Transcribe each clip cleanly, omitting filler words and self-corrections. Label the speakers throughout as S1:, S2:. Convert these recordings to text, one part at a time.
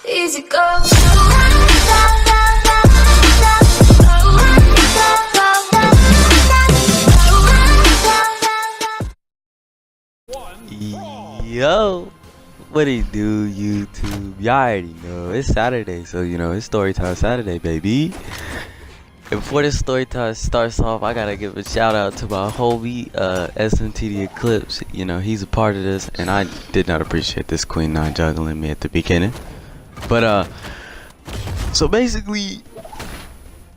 S1: Easy go.
S2: Yo, what it do, YouTube? Y'all already know it's Saturday, so you know it's story time Saturday, baby. And before this story time starts off, I gotta give a shout out to my homie, SMTD Eclipse. You know, he's a part of this, and I did not appreciate this queen not juggling me at the beginning. But so basically,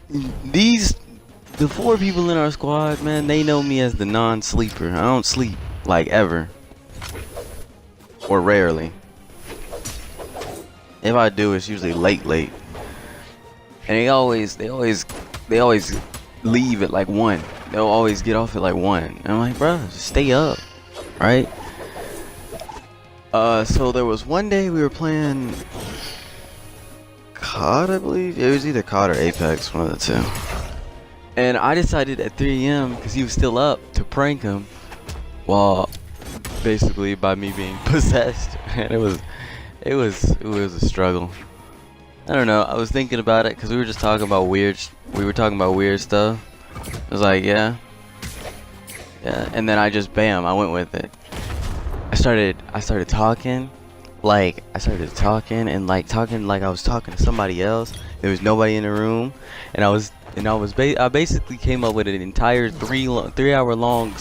S2: the four people in our squad, man, they know me as the non-sleeper. I don't sleep like ever. Or rarely. If I do, it's usually late. And they always leave at like 1. They'll always get off at like 1. And I'm like, bro, just stay up, right? So there was one day we were playing COD, I believe. It was either COD or Apex, one of the two. And I decided at 3 AM, because he was still up, to prank him. While basically by me being possessed, and it was a struggle. I don't know. I was thinking about it because we were just talking about weird stuff. I was like, yeah, and then I just I went with it. I started talking like I was talking to somebody else. There was nobody in the room, and I basically came up with an entire 3 hour long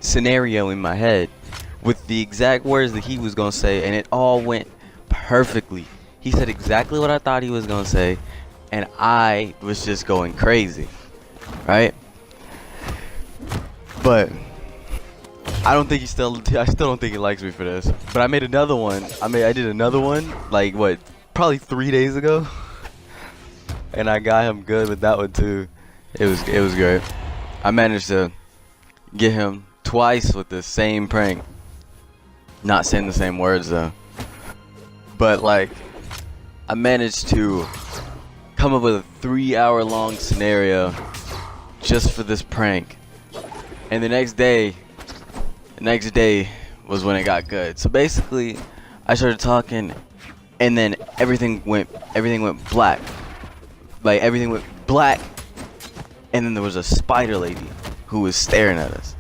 S2: scenario in my head with the exact words that he was gonna say, and it all went perfectly. He said exactly what I thought he was gonna say, and I was just going crazy, right? But I still don't think he likes me for this. But I made another one. I did another one like what, probably 3 days ago, and I got him good with that one too. It was great. I managed to get him twice with the same prank. Not saying the same words though. But like, I managed to come up with a 3 hour long scenario just for this prank. And the next day was when it got good. So basically, I started talking, and then everything went black. Like everything went black, and then there was a spider lady who was staring at us.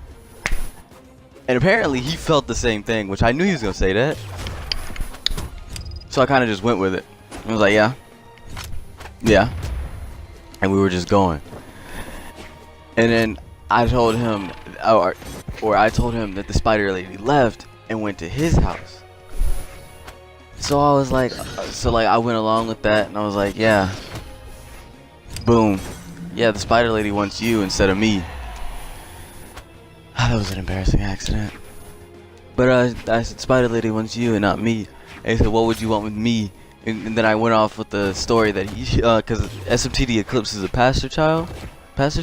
S2: And apparently he felt the same thing, which I knew he was gonna say that. So I kind of just went with it. I was like, yeah. And we were just going. And then I told him, or I told him that the spider lady left and went to his house. So I was like, I went along with that, and I was like, yeah. Boom. Yeah, the spider lady wants you instead of me. That was an embarrassing accident. But I said, spider lady wants you and not me. And he said, what would you want with me? And then I went off with the story that he, because SMTD Eclipse is a pastor's child. So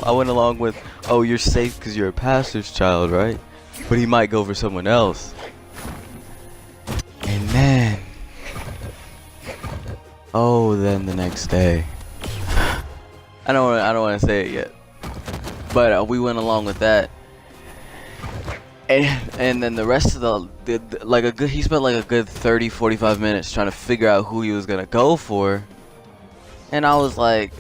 S2: I went along with, oh, you're safe because you're a pastor's child, right? But he might go for someone else. And then, then the next day, I don't want to say it yet. But we went along with that, and then the rest of he spent like a good 30-45 minutes trying to figure out who he was gonna go for, and I was like,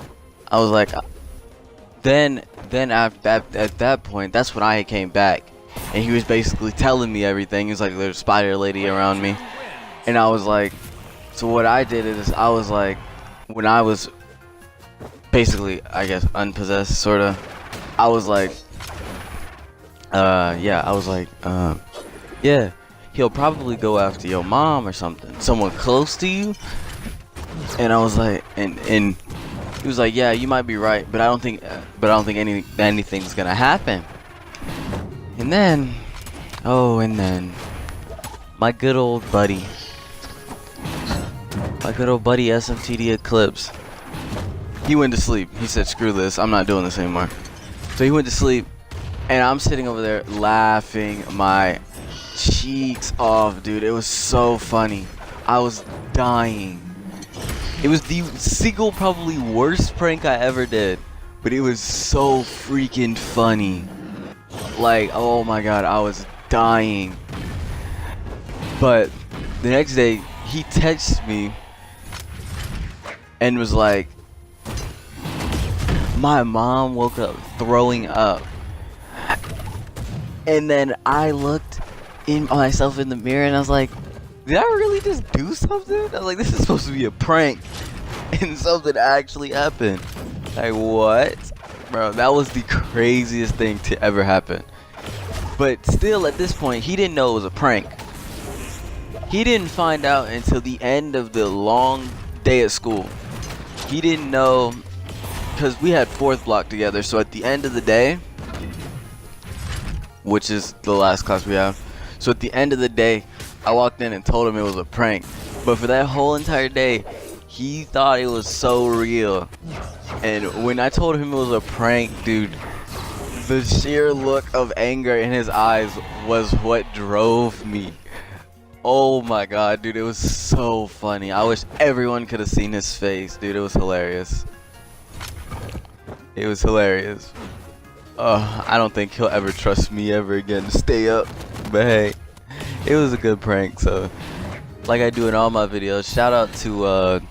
S2: then at that point, that's when I came back, and he was basically telling me everything. He was like, there's a spider lady around me, and I was like, so what I did is I was like, when I was basically, I guess, unpossessed, sorta. I was like, yeah, he'll probably go after your mom or something, someone close to you. And I was like, and he was like, yeah, you might be right, but I don't think anything's gonna happen. And then, my good old buddy SMTD Eclipse, he went to sleep. He said, screw this, I'm not doing this anymore. So he went to sleep, and I'm sitting over there laughing my cheeks off, dude. It was so funny. I was dying. It was the single probably worst prank I ever did, but it was so freaking funny. Like, oh my god, I was dying. But The next day, he texts me and was like, my mom woke up throwing up. And then I looked in myself in the mirror and I was like, did I really just do something? I was like, this is supposed to be a prank. And something actually happened. Like, what? Bro, that was the craziest thing to ever happen. But still, at this point, he didn't know it was a prank. He didn't find out until the end of the long day at school. He didn't know, because we had fourth block together, so at the end of the day, which is the last class we have, so at the end of the day, I walked in and told him it was a prank. But for that whole entire day, he thought it was so real. And when I told him it was a prank, dude, the sheer look of anger in his eyes was what drove me. Oh my god, dude, it was so funny. I wish everyone could have seen his face, dude. It was hilarious. It was hilarious. I don't think he'll ever trust me ever again to stay up. But hey, it was a good prank. So, like I do in all my videos, shout out to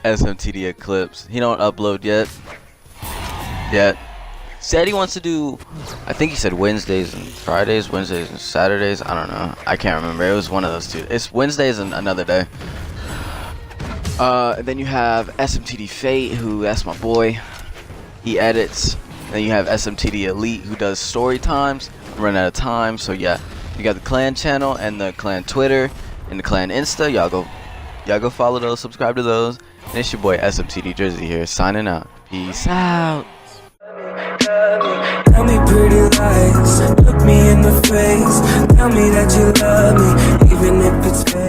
S2: SMTD Eclipse. He don't upload yet. Said he wants to do, I think he said Wednesdays and Fridays, Wednesdays and Saturdays. I don't know. I can't remember. It was one of those two. It's Wednesdays and another day. Then you have SMTD Fate, who, that's my boy. He edits. Then you have SMTD Elite, who does story times. Run out of time. So yeah, you got the clan channel and the clan Twitter and the clan Insta. Y'all go follow those, subscribe to those. And it's your boy SMTD Drizzy here, signing out. Peace out.
S1: Tell me pretty lies, look me in the face. Tell me that you love me, even if it's fake.